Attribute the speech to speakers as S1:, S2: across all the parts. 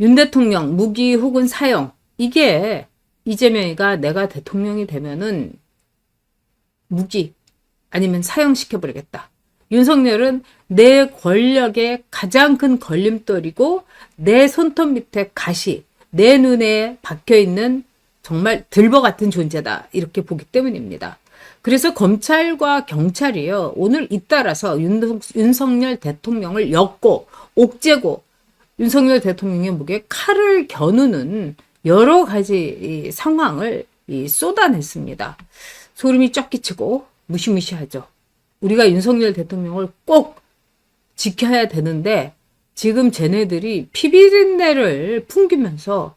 S1: 윤 대통령 무기 혹은 사형, 이게 이재명이가 내가 대통령이 되면은 무기 아니면 사형시켜버리겠다. 윤석열은 내 권력의 가장 큰 걸림돌이고 내 손톱 밑에 가시, 내 눈에 박혀있는 정말 들보 같은 존재다. 이렇게 보기 때문입니다. 그래서 검찰과 경찰이요. 오늘 잇따라서 윤석열 대통령을 엮고 옥죄고 윤석열 대통령의 목에 칼을 겨누는 여러 가지 상황을 쏟아냈습니다. 소름이 쫙 끼치고 무시무시하죠. 우리가 윤석열 대통령을 꼭 지켜야 되는데 지금 쟤네들이 피비린내를 풍기면서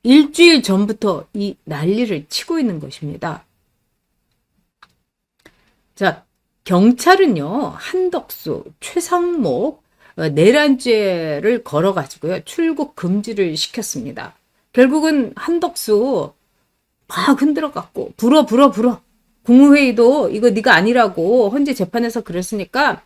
S1: 일주일 전부터 이 난리를 치고 있는 것입니다. 자, 경찰은요, 한덕수, 최상목, 내란죄를 걸어가지고요, 출국 금지를 시켰습니다. 결국은 한덕수 막 흔들어갖고, 불어. 국무회의도 이거 네가 아니라고 헌재 재판에서 그랬으니까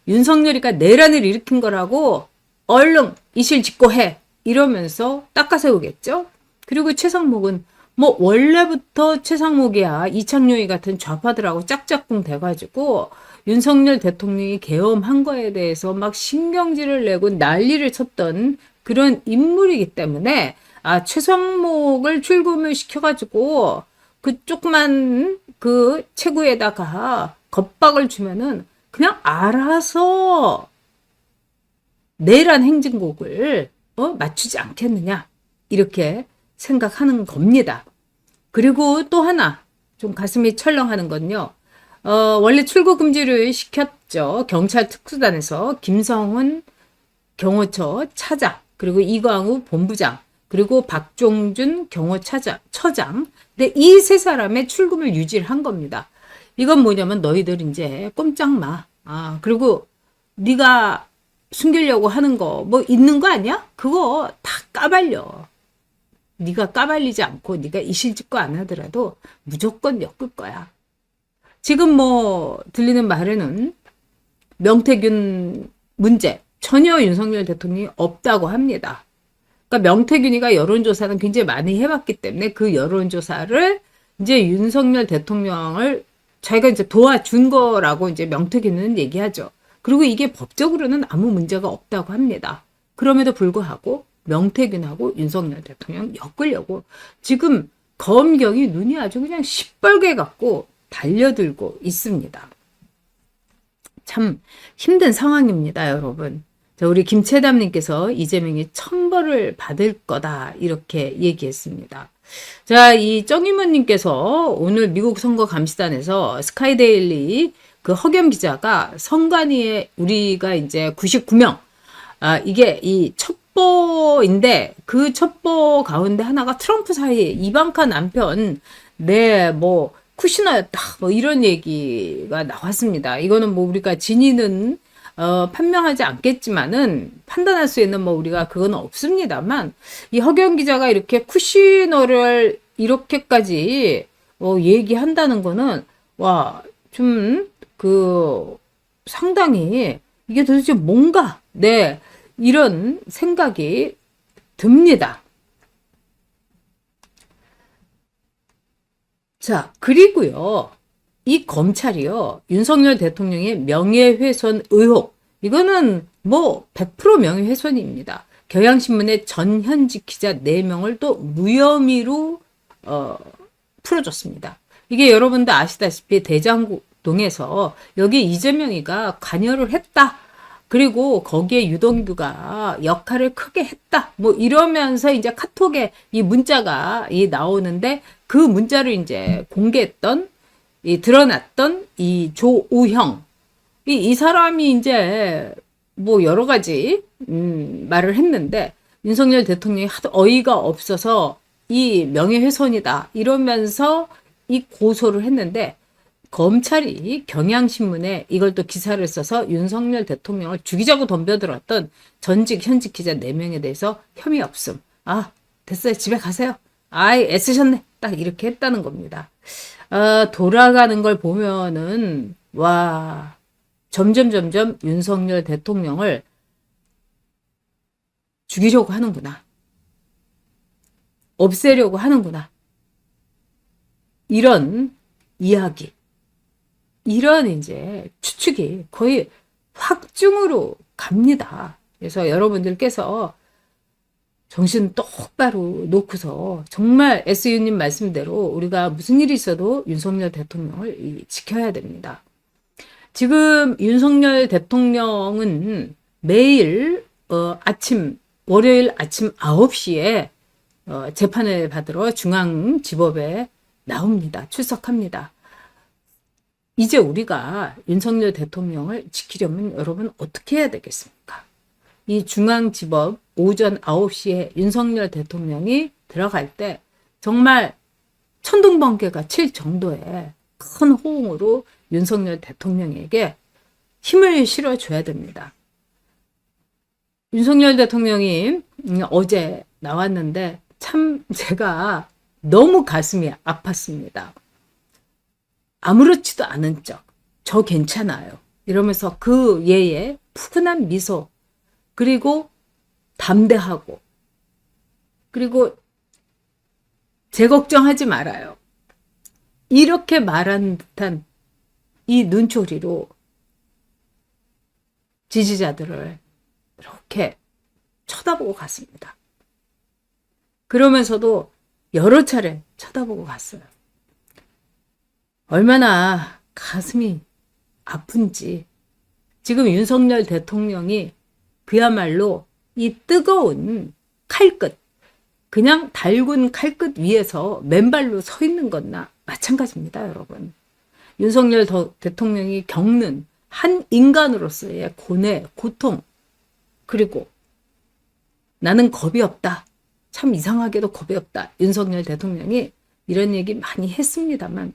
S1: 윤석열이가 내란을 일으킨 거라고 얼른 이실직고해. 이러면서 닦아세우겠죠? 그리고 최상목은 뭐 원래부터 최상목이야 이창용이 같은 좌파들하고 짝짝꿍 돼가지고 윤석열 대통령이 계엄한 거에 대해서 막 신경질을 내고 난리를 쳤던 그런 인물이기 때문에 최상목을 출금을 시켜가지고 그 조그만 그 체구에다가 겁박을 주면은 그냥 알아서 내란 행진곡을 맞추지 않겠느냐 이렇게 생각하는 겁니다. 그리고 또 하나 좀 가슴이 철렁하는 건요. 원래 출국 금지를 시켰죠. 경찰 특수단에서 김성훈 경호처 차장, 그리고 이광우 본부장, 그리고 박종준 처장. 근데 이 세 사람의 출금을 유지를 한 겁니다. 이건 뭐냐면 너희들 이제 꼼짝 마. 그리고 네가 숨기려고 하는 거 뭐 있는 거 아니야? 그거 다 까발려. 네가 까발리지 않고 네가 이실직고 안 하더라도 무조건 엮을 거야. 지금 뭐 들리는 말에는 명태균 문제 전혀 윤석열 대통령이 없다고 합니다. 그러니까 명태균이가 여론조사는 굉장히 많이 해봤기 때문에 그 여론조사를 이제 윤석열 대통령을 자기가 이제 도와준 거라고 이제 명태균은 얘기하죠. 그리고 이게 법적으로는 아무 문제가 없다고 합니다. 그럼에도 불구하고 명태균하고 윤석열 대통령 엮으려고 지금 검경이 눈이 아주 그냥 시뻘게 갖고 달려들고 있습니다. 참 힘든 상황입니다, 여러분. 자, 우리 김채담님께서 이재명이 천벌을 받을 거다 이렇게 얘기했습니다. 자, 이 정임원님께서 오늘 미국 선거 감시단에서 스카이데일리 그 허겸 기자가 선관위에 우리가 이제 99명 이게 이 첩보인데 그 첩보 가운데 하나가 트럼프 사이에 이방카 남편 뭐 쿠시너였다 뭐 이런 얘기가 나왔습니다. 이거는 뭐 우리가 진위는 판명하지 않겠지만은 판단할 수 있는 뭐 우리가 그건 없습니다만 이 허경 기자가 이렇게 쿠시너를 이렇게까지 얘기한다는 거는 와 좀 그 상당히 이게 도대체 뭔가 이런 생각이 듭니다. 자, 그리고요. 이 검찰이요. 윤석열 대통령의 명예훼손 의혹. 이거는 뭐 100% 명예훼손입니다. 경향신문의 전현직 기자 4명을 또 무혐의로 풀어줬습니다. 이게 여러분도 아시다시피 대장동에서 여기 이재명이가 관여를 했다. 그리고 거기에 유동규가 역할을 크게 했다. 뭐 이러면서 이제 카톡에 이 문자가 나오는데 그 문자를 이제 공개했던 드러났던 이 조우형 이 사람이 이제 뭐 여러 가지 말을 했는데 윤석열 대통령이 하도 어이가 없어서 이 명예훼손이다 이러면서 이 고소를 했는데 검찰이 경향신문에 이걸 또 기사를 써서 윤석열 대통령을 죽이자고 덤벼들었던 전직 현직 기자 4명에 대해서 혐의 없음. 됐어요. 집에 가세요. 애쓰셨네. 딱 이렇게 했다는 겁니다. 돌아가는 걸 보면은 와 점점 윤석열 대통령을 죽이려고 하는구나. 없애려고 하는구나. 이런 이야기, 이런 이제 추측이 거의 확증으로 갑니다. 그래서 여러분들께서 정신 똑바로 놓고서 정말 SU님 말씀대로 우리가 무슨 일이 있어도 윤석열 대통령을 지켜야 됩니다. 지금 윤석열 대통령은 매일 월요일 아침 9시에 재판을 받으러 중앙지법에 나옵니다. 출석합니다. 이제 우리가 윤석열 대통령을 지키려면 여러분 어떻게 해야 되겠습니까? 이 중앙지법 오전 9시에 윤석열 대통령이 들어갈 때 정말 천둥번개가 칠 정도의 큰 호응으로 윤석열 대통령에게 힘을 실어줘야 됩니다. 윤석열 대통령이 어제 나왔는데 참 제가 너무 가슴이 아팠습니다. 아무렇지도 않은 척, 저 괜찮아요. 이러면서 그 얘의 푸근한 미소, 그리고 담대하고, 그리고 제 걱정하지 말아요. 이렇게 말한 듯한 이 눈초리로 지지자들을 이렇게 쳐다보고 갔습니다. 그러면서도 여러 차례 쳐다보고 갔어요. 얼마나 가슴이 아픈지. 지금 윤석열 대통령이 그야말로 이 뜨거운 칼끝, 그냥 달군 칼끝 위에서 맨발로 서 있는 것나 마찬가지입니다, 여러분. 윤석열 대통령이 겪는 한 인간으로서의 고뇌, 고통, 그리고 나는 겁이 없다. 참 이상하게도 겁이 없다. 윤석열 대통령이 이런 얘기 많이 했습니다만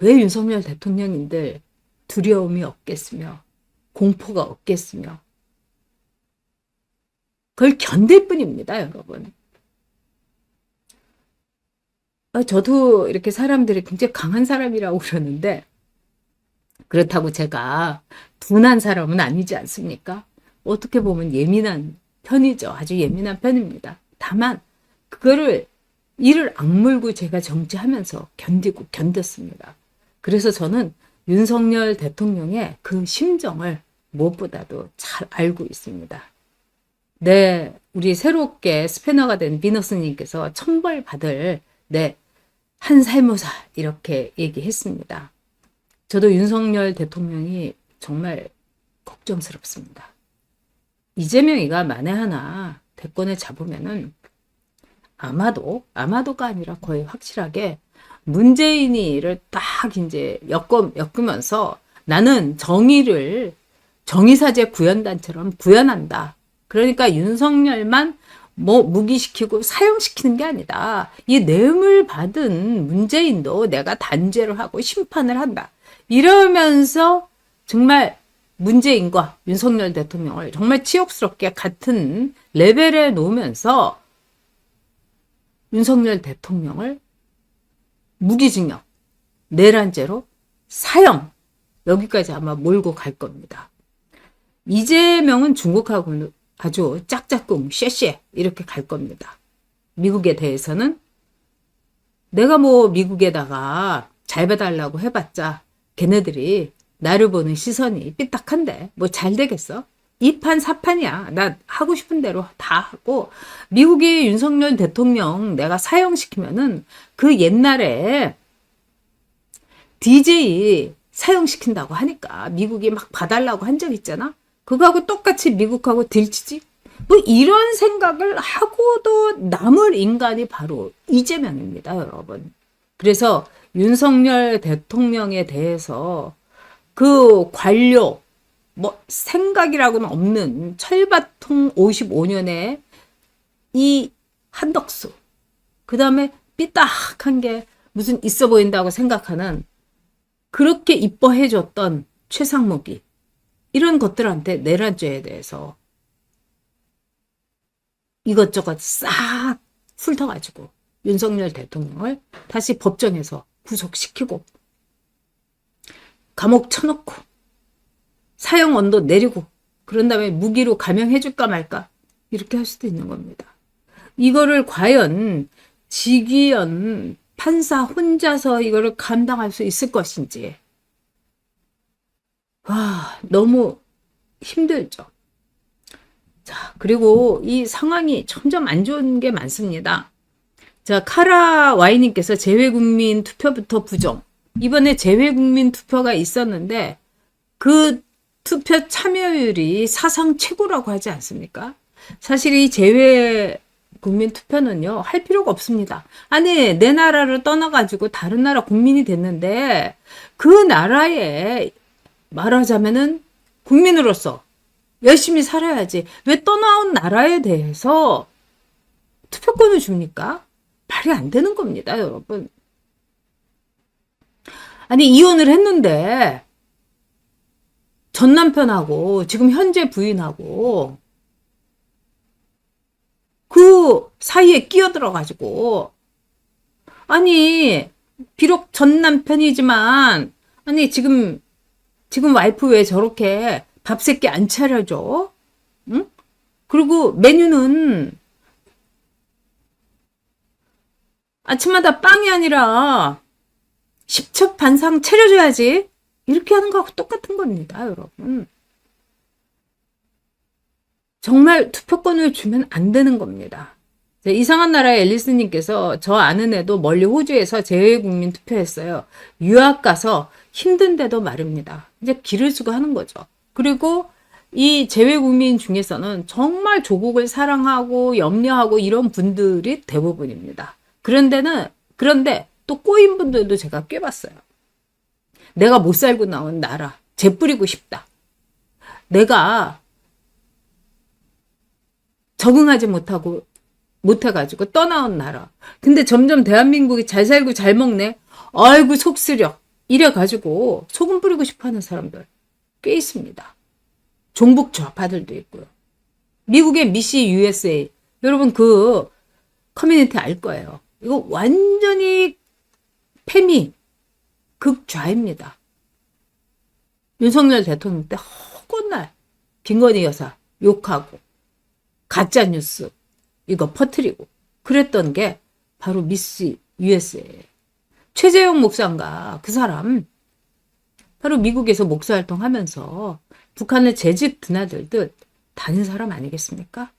S1: 왜 윤석열 대통령인들 두려움이 없겠으며 공포가 없겠으며 그걸 견딜 뿐입니다, 여러분. 저도 이렇게 사람들이 굉장히 강한 사람이라고 그러는데 그렇다고 제가 둔한 사람은 아니지 않습니까? 어떻게 보면 예민한 편이죠. 아주 예민한 편입니다. 다만 그거를 이를 악물고 제가 정치하면서 견디고 견뎠습니다. 그래서 저는 윤석열 대통령의 그 심정을 무엇보다도 잘 알고 있습니다. 네, 우리 새롭게 스패너가 된 비너스님께서 천벌받을 한 살모사 이렇게 얘기했습니다. 저도 윤석열 대통령이 정말 걱정스럽습니다. 이재명이가 만에 하나 대권을 잡으면은 아마도가 아니라 거의 확실하게 문재인이를 딱 이제 엮으면서 나는 정의사제 구현단처럼 구현한다. 그러니까 윤석열만 무기시키고 사형시키는 게 아니다. 이 뇌물 받은 문재인도 내가 단죄를 하고 심판을 한다. 이러면서 정말 문재인과 윤석열 대통령을 정말 치욕스럽게 같은 레벨에 놓으면서 윤석열 대통령을 무기징역, 내란죄로 사형, 여기까지 아마 몰고 갈 겁니다. 이재명은 중국하고는 아주 짝짝꿍, 쉐쉐 이렇게 갈 겁니다. 미국에 대해서는 내가 미국에다가 잘 봐달라고 해봤자 걔네들이 나를 보는 시선이 삐딱한데 잘 되겠어? 이 판 사판이야. 나 하고 싶은 대로 다 하고 미국이 윤석열 대통령 내가 사형시키면은 그 옛날에 DJ 사형시킨다고 하니까 미국이 막 봐달라고 한 적 있잖아. 그거하고 똑같이 미국하고 딜치지? 이런 생각을 하고도 남을 인간이 바로 이재명입니다, 여러분. 그래서 윤석열 대통령에 대해서 그 관료, 생각이라고는 없는 철바통 55년에 이 한덕수, 그 다음에 삐딱한 게 무슨 있어 보인다고 생각하는 그렇게 이뻐해줬던 최상목이 이런 것들한테 내란죄에 대해서 이것저것 싹 훑어가지고 윤석열 대통령을 다시 법정에서 구속시키고 감옥 쳐놓고 사형 언도 내리고 그런 다음에 무기로 감형해줄까 말까 이렇게 할 수도 있는 겁니다. 이거를 과연 지기현 판사 혼자서 이거를 감당할 수 있을 것인지. 와, 너무 힘들죠. 자, 그리고 이 상황이 점점 안 좋은 게 많습니다. 자, 카라 와이님께서 재외국민 투표부터 부정. 이번에 재외국민 투표가 있었는데 그 투표 참여율이 사상 최고라고 하지 않습니까? 사실 이 재외국민 투표는요, 할 필요가 없습니다. 아니, 내 나라를 떠나가지고 다른 나라 국민이 됐는데 그 나라에 말하자면은 국민으로서 열심히 살아야지. 왜 떠나온 나라에 대해서 투표권을 줍니까? 말이 안 되는 겁니다, 여러분. 아니, 이혼을 했는데 전 남편하고 지금 현재 부인하고 그 사이에 끼어들어가지고 아니, 비록 전 남편이지만 아니, 지금 와이프 왜 저렇게 밥 새끼 안 차려줘? 응? 그리고 메뉴는 아침마다 빵이 아니라 10첩 반상 차려줘야지. 이렇게 하는 거하고 똑같은 겁니다, 여러분. 정말 투표권을 주면 안 되는 겁니다. 이상한 나라의 앨리스님께서 저 아는 애도 멀리 호주에서 재외국민 투표했어요. 유학 가서 힘든데도 말입니다. 이제 기를 쓰고 하는 거죠. 그리고 이 재외국민 중에서는 정말 조국을 사랑하고 염려하고 이런 분들이 대부분입니다. 그런데 또 꼬인 분들도 제가 꽤 봤어요. 내가 못 살고 나온 나라, 재뿌리고 싶다. 내가 적응하지 못해가지고 떠나온 나라. 근데 점점 대한민국이 잘 살고 잘 먹네. 아이고 속 쓰려. 이래가지고 소금 뿌리고 싶어하는 사람들 꽤 있습니다. 종북 좌파들도 있고요. 미국의 미시 USA. 여러분 그 커뮤니티 알 거예요. 이거 완전히 페미 극좌입니다. 윤석열 대통령 때 허건날 김건희 여사 욕하고 가짜뉴스 이거 퍼뜨리고 그랬던 게 바로 미스 USA. 최재형 목사인가 그 사람 바로 미국에서 목사활동하면서 북한을 재집 드나들듯 다닌 사람 아니겠습니까?